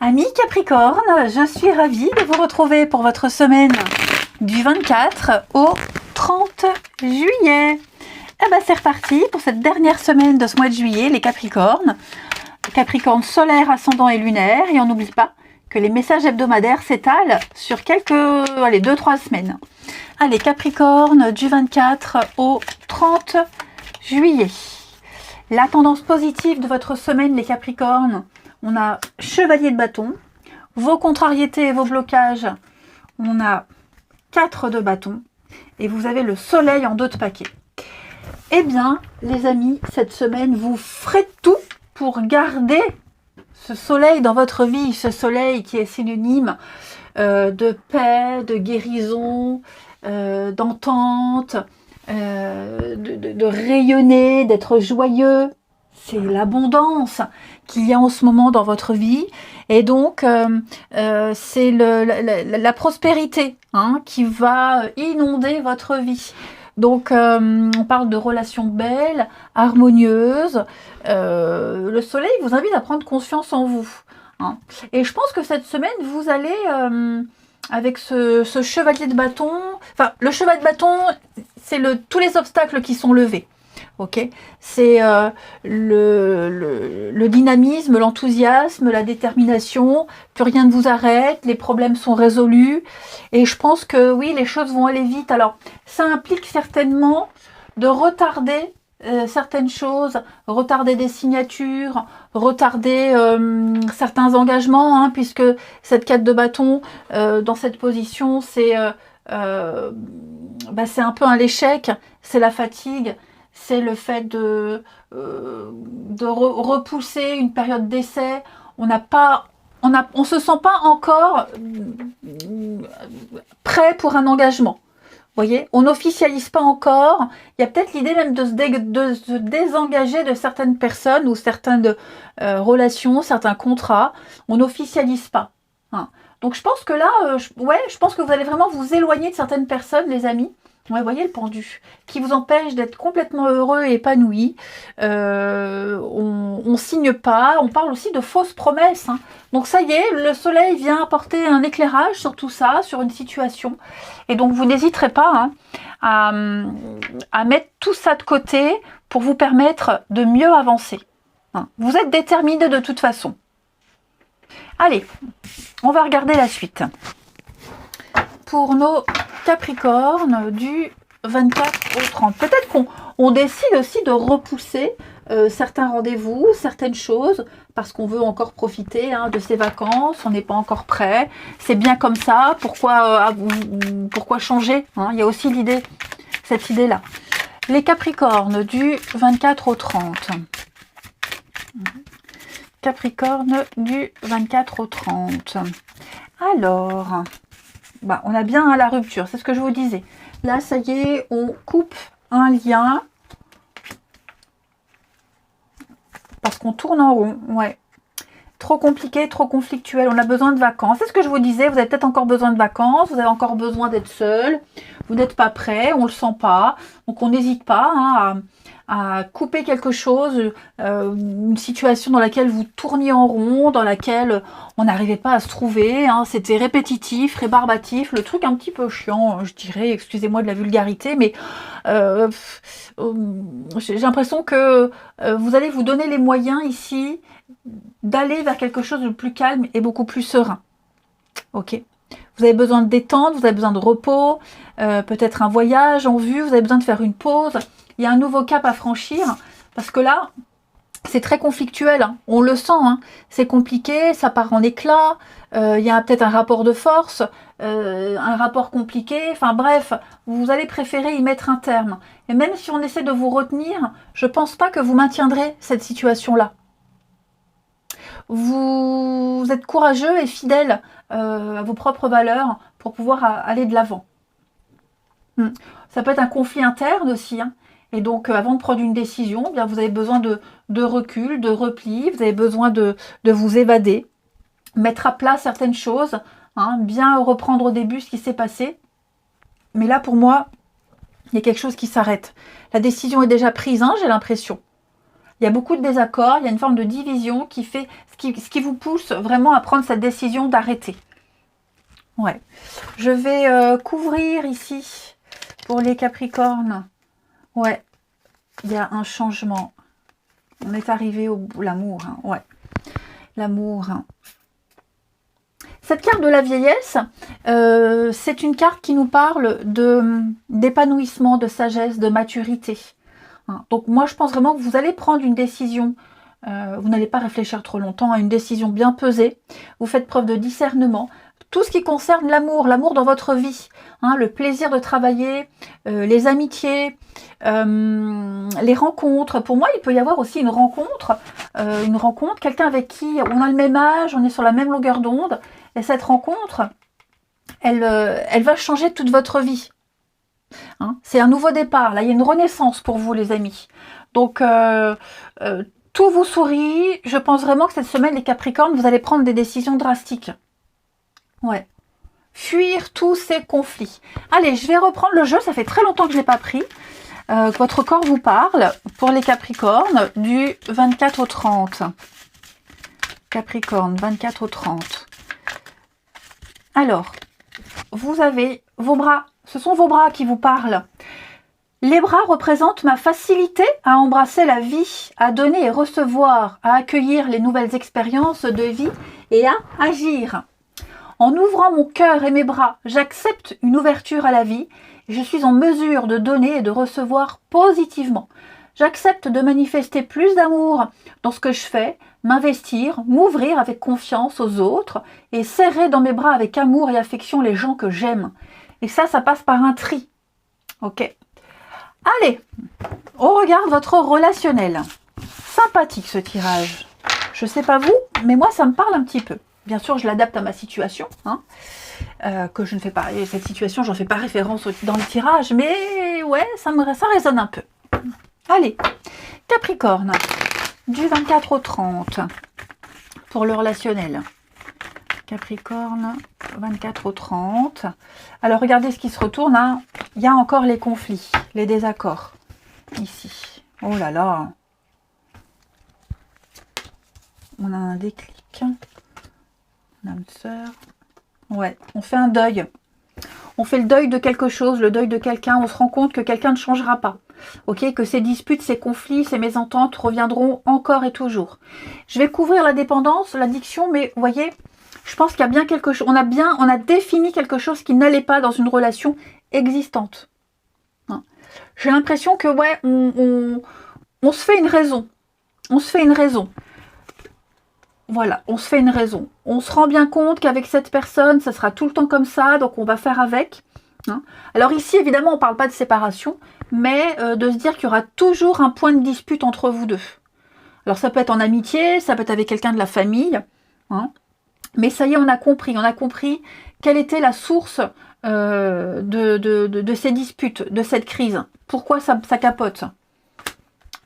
Amis Capricorne, je suis ravie de vous retrouver pour votre semaine du 24 au 30 juillet. Eh ben c'est reparti pour cette dernière semaine de ce mois de juillet, les Capricornes. Capricorne solaire, ascendant et lunaire. Et on n'oublie pas que les messages hebdomadaires s'étalent sur quelques, 2-3 semaines. Allez, Capricorne, du 24 au 30 juillet. La tendance positive de votre semaine, les Capricornes, on a chevalier de bâton, vos contrariétés et vos blocages, on a 4 de bâton, et vous avez le soleil en 2 de paquet. Eh bien, les amis, cette semaine, vous ferez tout pour garder ce soleil dans votre vie, ce soleil qui est synonyme de paix, de guérison, d'entente, de rayonner, d'être joyeux. C'est l'abondance qu'il y a en ce moment dans votre vie. Et donc, c'est la prospérité qui va inonder votre vie. Donc, on parle de relations belles, harmonieuses. Le soleil vous invite à prendre confiance en vous. Et je pense que cette semaine, vous allez, avec ce chevalier de bâton... Enfin, le cheval de bâton, c'est tous les obstacles qui sont levés. Ok, c'est le dynamisme, l'enthousiasme, la détermination, plus rien ne vous arrête, les problèmes sont résolus et je pense que oui, les choses vont aller vite. Alors, ça implique certainement de retarder certaines choses, retarder des signatures, retarder certains engagements, puisque cette 4 de bâton, dans cette position, c'est un peu l'échec, c'est la fatigue, c'est le fait de repousser une période d'essai. On se sent pas encore prêt pour un engagement. Vous voyez, on n'officialise pas encore. Il y a peut-être l'idée même de se désengager de certaines personnes ou certaines relations, certains contrats. On n'officialise pas. Donc je pense que là, je pense que vous allez vraiment vous éloigner de certaines personnes, les amis. Ouais, voyez le pendu, qui vous empêche d'être complètement heureux et épanoui. On signe pas, on parle aussi de fausses promesses. Donc ça y est, le soleil vient apporter un éclairage sur tout ça, sur une situation. Et donc vous n'hésiterez pas à mettre tout ça de côté pour vous permettre de mieux avancer. Vous êtes déterminé de toute façon. Allez, on va regarder la suite. Pour nos Capricornes du 24 au 30. Peut-être qu'on décide aussi de repousser certains rendez-vous, certaines choses, parce qu'on veut encore profiter de ces vacances, on n'est pas encore prêt. C'est bien comme ça, pourquoi changer Il y a aussi cette idée-là. Les Capricornes du 24 au 30. Capricorne du 24 au 30. Alors... on a bien la rupture, c'est ce que je vous disais. Là, ça y est, on coupe un lien. Parce qu'on tourne en rond. Ouais. Trop compliqué, trop conflictuel. On a besoin de vacances. C'est ce que je vous disais. Vous avez peut-être encore besoin de vacances. Vous avez encore besoin d'être seul. Vous n'êtes pas prêt. On ne le sent pas. Donc, on n'hésite pas à couper quelque chose, une situation dans laquelle vous tourniez en rond, dans laquelle on n'arrivait pas à se trouver, c'était répétitif, rébarbatif, le truc un petit peu chiant, je dirais, excusez-moi de la vulgarité, mais j'ai l'impression que vous allez vous donner les moyens ici d'aller vers quelque chose de plus calme et beaucoup plus serein. Ok ? Vous avez besoin de détente, vous avez besoin de repos, peut-être un voyage en vue, vous avez besoin de faire une pause. Il y a un nouveau cap à franchir, parce que là, c'est très conflictuel, on le sent, c'est compliqué, ça part en éclats, il y a peut-être un rapport de force, un rapport compliqué, enfin bref, vous allez préférer y mettre un terme. Et même si on essaie de vous retenir, je ne pense pas que vous maintiendrez cette situation-là. Vous êtes courageux et fidèle à vos propres valeurs pour pouvoir aller de l'avant. Ça peut être un conflit interne aussi, Et donc, avant de prendre une décision, bien, vous avez besoin de recul, de repli, vous avez besoin de vous évader, mettre à plat certaines choses, bien reprendre au début ce qui s'est passé. Mais là, pour moi, il y a quelque chose qui s'arrête. La décision est déjà prise, j'ai l'impression. Il y a beaucoup de désaccords, il y a une forme de division qui fait ce qui vous pousse vraiment à prendre cette décision d'arrêter. Ouais. Je vais couvrir ici pour les Capricornes. Ouais. Il y a un changement. On est arrivé au bout. L'amour. Hein. Ouais. L'amour. Hein. Cette carte de la vieillesse, c'est une carte qui nous parle d'épanouissement, de sagesse, de maturité. Hein. Donc moi, je pense vraiment que vous allez prendre une décision. Vous n'allez pas réfléchir trop longtemps à une décision bien pesée. Vous faites preuve de discernement. Tout ce qui concerne l'amour dans votre vie, hein, le plaisir de travailler, les amitiés, les rencontres. Pour moi, il peut y avoir aussi une rencontre, quelqu'un avec qui on a le même âge, on est sur la même longueur d'onde, et cette rencontre, elle va changer toute votre vie. Hein, c'est un nouveau départ, là, il y a une renaissance pour vous, les amis. Donc, tout vous sourit. Je pense vraiment que cette semaine, les Capricornes, vous allez prendre des décisions drastiques. Ouais. Fuir tous ces conflits. Allez, je vais reprendre le jeu. Ça fait très longtemps que je ne l'ai pas pris. Que votre corps vous parle pour les Capricornes du 24 au 30. Capricorne, 24 au 30. Alors, vous avez vos bras. Ce sont vos bras qui vous parlent. Les bras représentent ma facilité à embrasser la vie, à donner et recevoir, à accueillir les nouvelles expériences de vie et à agir. En ouvrant mon cœur et mes bras, j'accepte une ouverture à la vie et je suis en mesure de donner et de recevoir positivement. J'accepte de manifester plus d'amour dans ce que je fais, m'investir, m'ouvrir avec confiance aux autres et serrer dans mes bras avec amour et affection les gens que j'aime. Et ça passe par un tri. Ok. Allez, on regarde votre relationnel. Sympathique ce tirage. Je sais pas vous, mais moi ça me parle un petit peu. Bien sûr, je l'adapte à ma situation, hein, que je ne fais pas. Et cette situation, j'en fais pas référence dans le tirage, mais ouais, ça résonne un peu. Allez, Capricorne, du 24 au 30 pour le relationnel. Capricorne, 24 au 30. Alors, regardez ce qui se retourne. Hein. Il y a encore les conflits, les désaccords. Ici. Oh là là. On a un déclic. L'âme sœur. Ouais, on fait un deuil. On fait le deuil de quelque chose, le deuil de quelqu'un. On se rend compte que quelqu'un ne changera pas. Ok, que ces disputes, ces conflits, ces mésententes reviendront encore et toujours. Je vais couvrir la dépendance, l'addiction, mais vous voyez, je pense qu'il y a bien quelque chose. On a défini quelque chose qui n'allait pas dans une relation existante. Hein. J'ai l'impression que ouais, on se fait une raison. On se fait une raison. Voilà, on se fait une raison. On se rend bien compte qu'avec cette personne, ça sera tout le temps comme ça, donc on va faire avec. Hein. Alors ici, évidemment, on ne parle pas de séparation, mais de se dire qu'il y aura toujours un point de dispute entre vous deux. Alors ça peut être en amitié, ça peut être avec quelqu'un de la famille. Hein. Mais ça y est, on a compris quelle était la source de ces disputes, de cette crise. Pourquoi ça capote?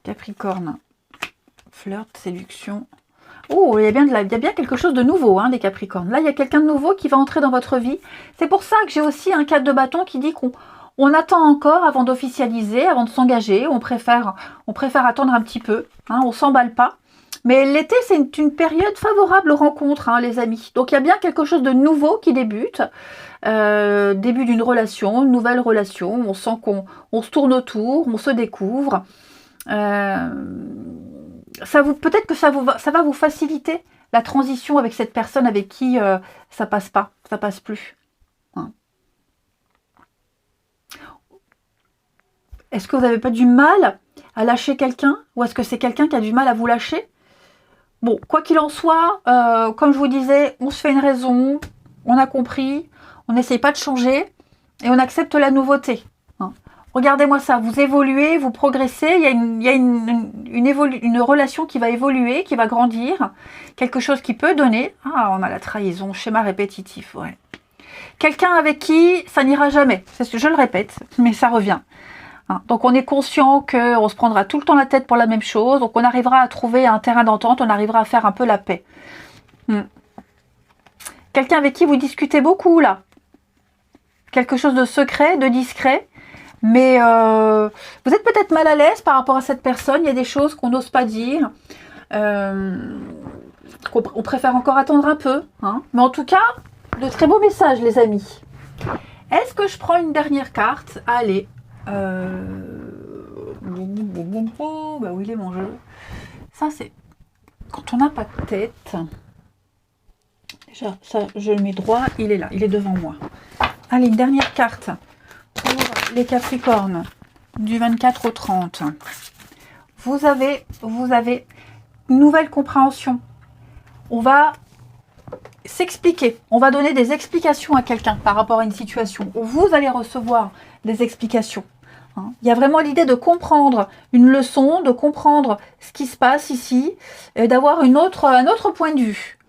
Capricorne, flirt, séduction... Oh, il y a bien quelque chose de nouveau, hein, les Capricornes. Là, il y a quelqu'un de nouveau qui va entrer dans votre vie. C'est pour ça que j'ai aussi un 4 de bâton qui dit qu'on attend encore avant d'officialiser, avant de s'engager. On préfère attendre un petit peu. Hein, on ne s'emballe pas. Mais l'été, c'est une période favorable aux rencontres, hein, les amis. Donc, il y a bien quelque chose de nouveau qui débute. Début d'une relation, une nouvelle relation. On sent qu'on se tourne autour, on se découvre. Peut-être que ça va vous faciliter la transition avec cette personne avec qui ça passe pas, ça passe plus. Hein. Est-ce que vous n'avez pas du mal à lâcher quelqu'un? Ou est-ce que c'est quelqu'un qui a du mal à vous lâcher? Bon, quoi qu'il en soit, comme je vous disais, on se fait une raison, on a compris, on n'essaye pas de changer et on accepte la nouveauté. Hein. Regardez-moi ça, vous évoluez, vous progressez, il y a une relation qui va évoluer, qui va grandir, quelque chose qui peut donner. Ah, on a la trahison, schéma répétitif, ouais. Quelqu'un avec qui ça n'ira jamais, je le répète, mais ça revient. Hein, donc on est conscient qu'on se prendra tout le temps la tête pour la même chose, donc on arrivera à trouver un terrain d'entente, on arrivera à faire un peu la paix. Quelqu'un avec qui vous discutez beaucoup là, quelque chose de secret, de discret, Mais vous êtes peut-être mal à l'aise par rapport à cette personne. Il y a des choses qu'on n'ose pas dire. On préfère encore attendre un peu. Hein. Mais en tout cas, de très beaux messages, les amis. Est-ce que je prends une dernière carte? Allez. Bah, où il est mon jeu? Ça, c'est quand on n'a pas de tête. Déjà, ça, je le mets droit. Il est là. Il est devant moi. Allez, une dernière carte pour les Capricornes du 24 au 30. Vous avez une nouvelle compréhension. On va s'expliquer. On va donner des explications à quelqu'un par rapport à une situation où vous allez recevoir des explications. Hein. Il y a vraiment l'idée de comprendre une leçon, de comprendre ce qui se passe ici, et d'avoir un autre point de vue.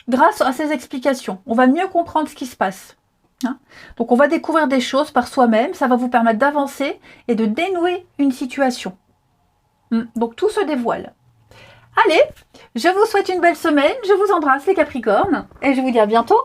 Grâce à ces explications, on va mieux comprendre ce qui se passe. Hein. Donc on va découvrir des choses par soi-même, ça va vous permettre d'avancer et de dénouer une situation. Donc tout se dévoile. Allez, je vous souhaite une belle semaine, je vous embrasse les Capricornes et je vous dis à bientôt.